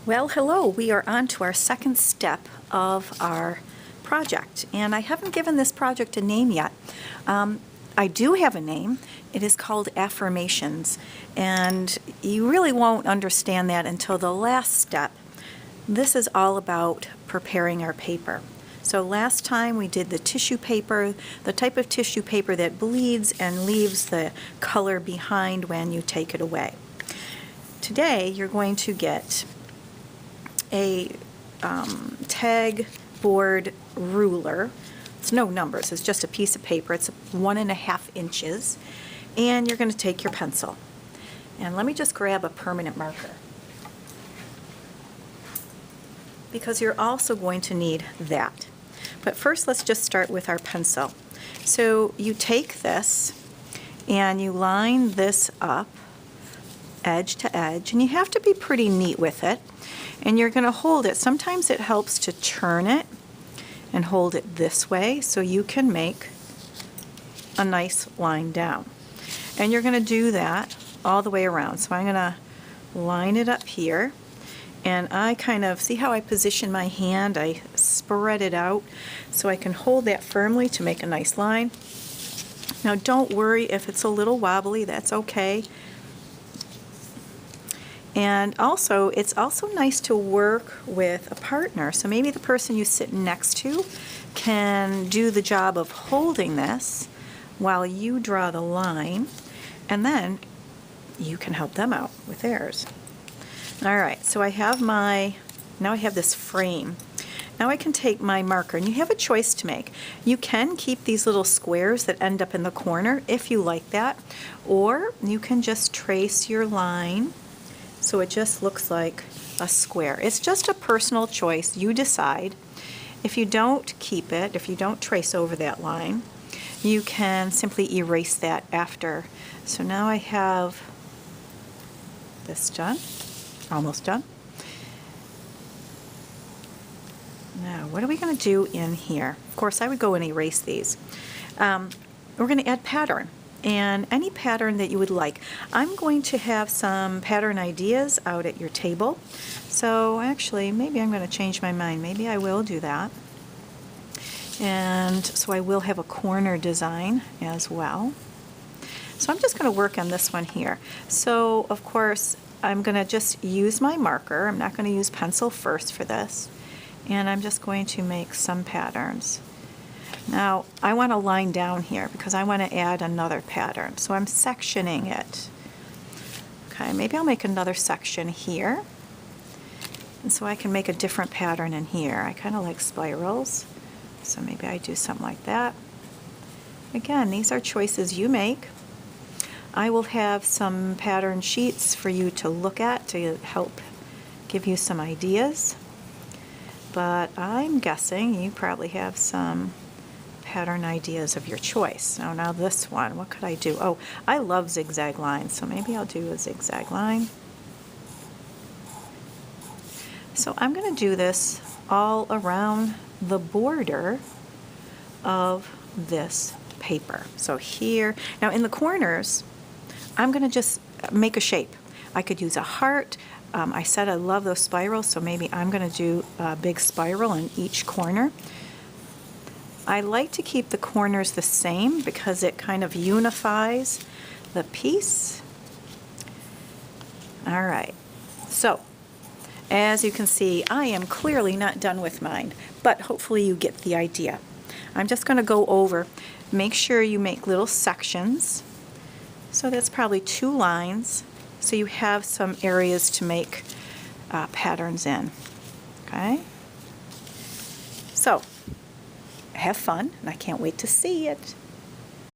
Well, hello. We are on to our second step of our project, and I haven't given this project a name yet. I do have a name. It is called Affirmations, and you really won't understand that until the last step. This is all about preparing our paper. So last time we did the tissue paper, the type of tissue paper that bleeds and leaves the color behind when you take it away. Today you're going to get a tag board ruler. It's no numbers, it's just a piece of paper. It's 1.5 inches. And you're going to take your pencil. And let me just grab a permanent marker, because you're also going to need that. But first, let's just start with our pencil. So you take this and you line this up edge to edge, and you have to be pretty neat with it. And you're going to hold it. Sometimes it helps to turn it and hold it this way so you can make a nice line down. And you're going to do that all the way around. So I'm going to line it up here, and I kind of, see how I position my hand? I spread it out so I can hold that firmly to make a nice line. Now don't worry if it's a little wobbly, that's okay. And also, it's also nice to work with a partner. So maybe the person you sit next to can do the job of holding this while you draw the line, and then you can help them out with theirs. All right, so I have now I have this frame. Now I can take my marker, and you have a choice to make. You can keep these little squares that end up in the corner if you like that, or you can just trace your line so it just looks like a square. It's just a personal choice. You decide. If you don't keep it, if you don't trace over that line, you can simply erase that after. So now I have this done, almost done. Now, what are we going to do in here? Of course, I would go and erase these. We're going to add pattern. And any pattern that you would like. I'm going to have some pattern ideas out at your table. So actually, maybe I'm going to change my mind. Maybe I will do that. And so I will have a corner design as well. So I'm just going to work on this one here. So of course, I'm going to just use my marker. I'm not going to use pencil first for this. And I'm just going to make some patterns. Now, I want a line down here because I want to add another pattern. So I'm sectioning it. Okay, maybe I'll make another section here. And so I can make a different pattern in here. I kind of like spirals. So maybe I do something like that. Again, these are choices you make. I will have some pattern sheets for you to look at to help give you some ideas. But I'm guessing you probably have some pattern ideas of your choice. So now this one, what could I do? Oh, I love zigzag lines, so maybe I'll do a zigzag line. So I'm going to do this all around the border of this paper. So here, now in the corners, I'm going to just make a shape. I could use a heart. I said I love those spirals, so maybe I'm going to do a big spiral in each corner. I like to keep the corners the same because it kind of unifies the piece. All right, so as you can see, I am clearly not done with mine, but hopefully you get the idea. I'm just going to go over, make sure you make little sections. So that's probably 2 lines, so you have some areas to make patterns in. Okay, so have fun, and I can't wait to see it.